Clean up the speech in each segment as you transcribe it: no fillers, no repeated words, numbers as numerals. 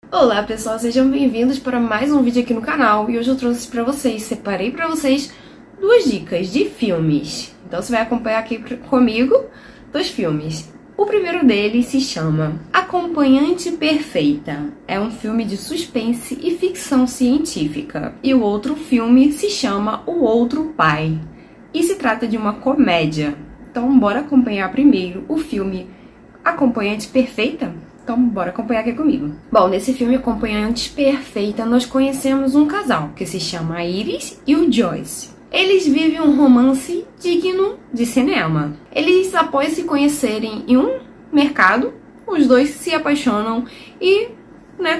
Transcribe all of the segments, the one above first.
Olá pessoal, sejam bem-vindos para mais um vídeo aqui no canal e hoje eu trouxe para vocês, separei para vocês duas dicas de filmes. Então você vai acompanhar aqui comigo dois filmes. O primeiro deles se chama Acompanhante Perfeita. É um filme de suspense e ficção científica. E o outro filme se chama O Outro Pai. E se trata de uma comédia. Então bora acompanhar primeiro o filme Acompanhante Perfeita? Então, bora acompanhar aqui comigo. Bom, nesse filme Acompanhante Perfeita, nós conhecemos um casal que se chama Iris e o Joyce. Eles vivem um romance digno de cinema. Eles, após se conhecerem em um mercado, os dois se apaixonam e,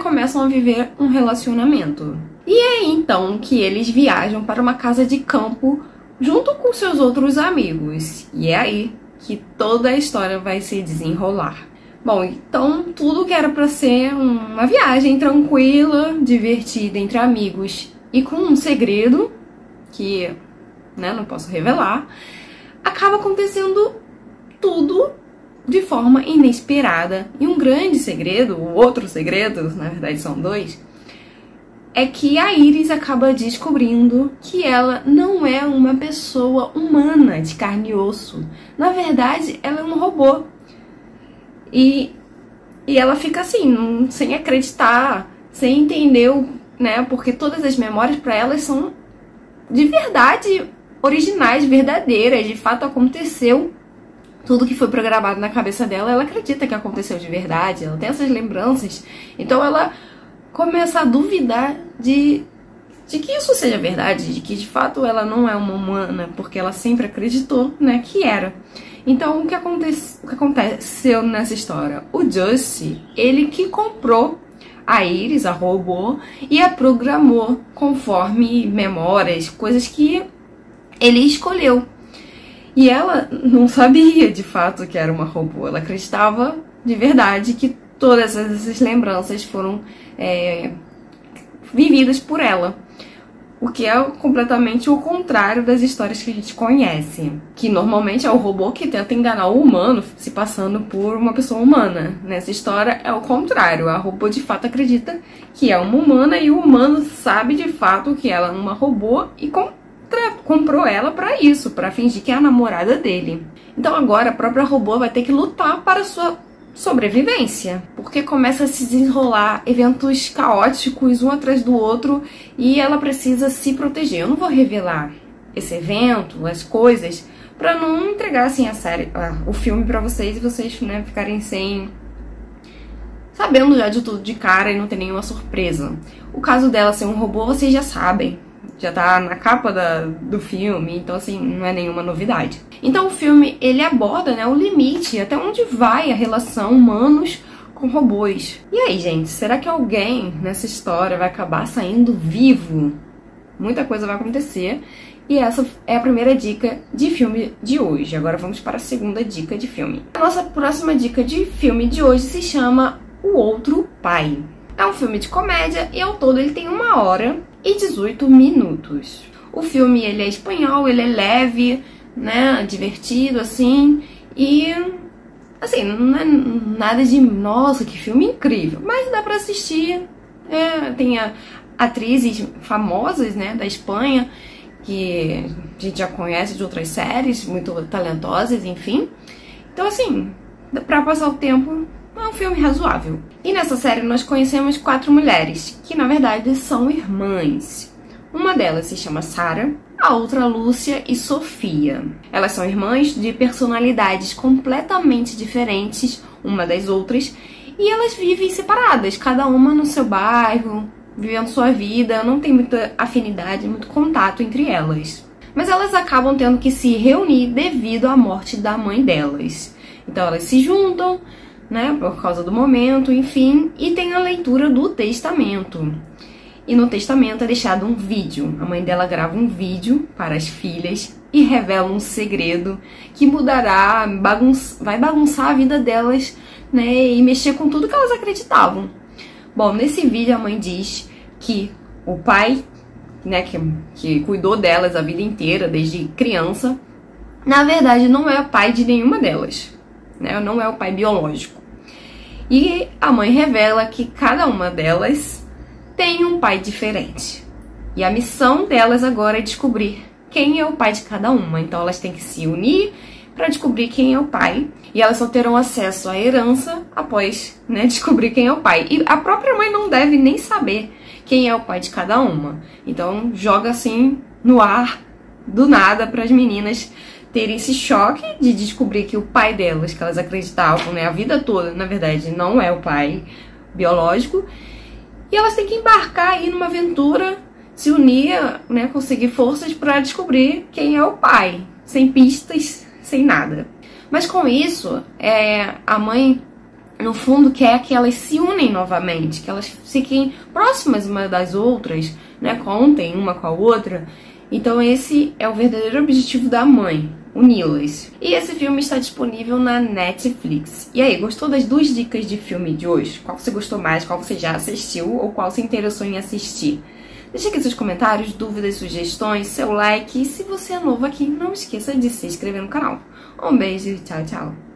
começam a viver um relacionamento. E é aí, então, que eles viajam para uma casa de campo junto com seus outros amigos. E é aí que toda a história vai se desenrolar. Bom, então tudo que era para ser uma viagem tranquila, divertida entre amigos e com um segredo que, não posso revelar, acaba acontecendo tudo de forma inesperada. E um grande segredo, o outro segredo, na verdade são dois, é que a Iris acaba descobrindo que ela não é uma pessoa humana de carne e osso. Na verdade, ela é um robô. E ela fica assim, sem acreditar, sem entender, porque todas as memórias para ela são de verdade originais, verdadeiras, de fato aconteceu. Tudo que foi programado na cabeça dela, ela acredita que aconteceu de verdade, ela tem essas lembranças. Então ela começa a duvidar de que isso seja verdade, de que de fato ela não é uma humana, porque ela sempre acreditou, que era. Então, o que aconteceu nessa história? O Joyce, ele que comprou a Iris, a robô, e a programou conforme memórias, coisas que ele escolheu. E ela não sabia, de fato, que era uma robô. Ela acreditava de verdade que todas essas lembranças foram vividas por ela. O que é completamente o contrário das histórias que a gente conhece. Que normalmente é o robô que tenta enganar o humano, se passando por uma pessoa humana. Nessa história é o contrário. A robô de fato acredita que é uma humana e o humano sabe de fato que ela é uma robô e comprou ela pra isso, pra fingir que é a namorada dele. Então agora a própria robô vai ter que lutar para a sua sobrevivência, porque começa a se desenrolar eventos caóticos um atrás do outro e ela precisa se proteger. Eu não vou revelar esse evento, as coisas, pra não entregar assim o filme pra vocês e vocês ficarem sabendo já de tudo de cara e não ter nenhuma surpresa. O caso dela ser um robô vocês já sabem, já tá na capa do filme, então assim, não é nenhuma novidade. Então o filme, ele aborda o limite, até onde vai a relação humanos com robôs. E aí, gente, será que alguém nessa história vai acabar saindo vivo? Muita coisa vai acontecer. E essa é a primeira dica de filme de hoje. Agora vamos para a segunda dica de filme. A nossa próxima dica de filme de hoje se chama O Outro Pai. É um filme de comédia e ao todo ele tem 1h e 18 minutos. O filme, ele é espanhol, ele é leve, divertido, assim, e, assim, não é nada de, nossa, que filme incrível, mas dá pra assistir. Tem atrizes famosas, da Espanha, que a gente já conhece de outras séries, muito talentosas, enfim. Então, assim, pra passar o tempo, é um filme razoável. E nessa série nós conhecemos 4 mulheres, que na verdade são irmãs. Uma delas se chama Sarah, a outra Lúcia e Sofia. Elas são irmãs de personalidades completamente diferentes uma das outras e elas vivem separadas, cada uma no seu bairro, vivendo sua vida, não tem muita afinidade, muito contato entre elas. Mas elas acabam tendo que se reunir devido à morte da mãe delas. Então elas se juntam, por causa do momento, enfim, e tem a leitura do testamento. E no testamento é deixado um vídeo. A mãe dela grava um vídeo para as filhas e revela um segredo que mudará, vai bagunçar a vida delas, e mexer com tudo que elas acreditavam. Bom, nesse vídeo a mãe diz que o pai, que cuidou delas a vida inteira, desde criança, na verdade não é o pai de nenhuma delas, não é o pai biológico. E a mãe revela que cada uma delas tem um pai diferente. E a missão delas agora é descobrir quem é o pai de cada uma. Então elas têm que se unir para descobrir quem é o pai. E elas só terão acesso à herança após, né, descobrir quem é o pai. E a própria mãe não deve nem saber quem é o pai de cada uma. Então joga assim no ar, do nada, para as meninas terem esse choque de descobrir que o pai delas, que elas acreditavam, né, a vida toda, na verdade, não é o pai biológico. E elas têm que embarcar aí numa aventura, se unir, né, conseguir forças para descobrir quem é o pai, sem pistas, sem nada. Mas com isso, a mãe, no fundo, quer que elas se unem novamente, que elas fiquem próximas uma das outras, né, contem uma com a outra. Então esse é o verdadeiro objetivo da mãe, uni-las. E esse filme está disponível na Netflix. E aí, gostou das 2 dicas de filme de hoje? Qual você gostou mais, qual você já assistiu ou qual se interessou em assistir? Deixe aqui seus comentários, dúvidas, sugestões, seu like. E se você é novo aqui, não esqueça de se inscrever no canal. Um beijo e tchau, tchau!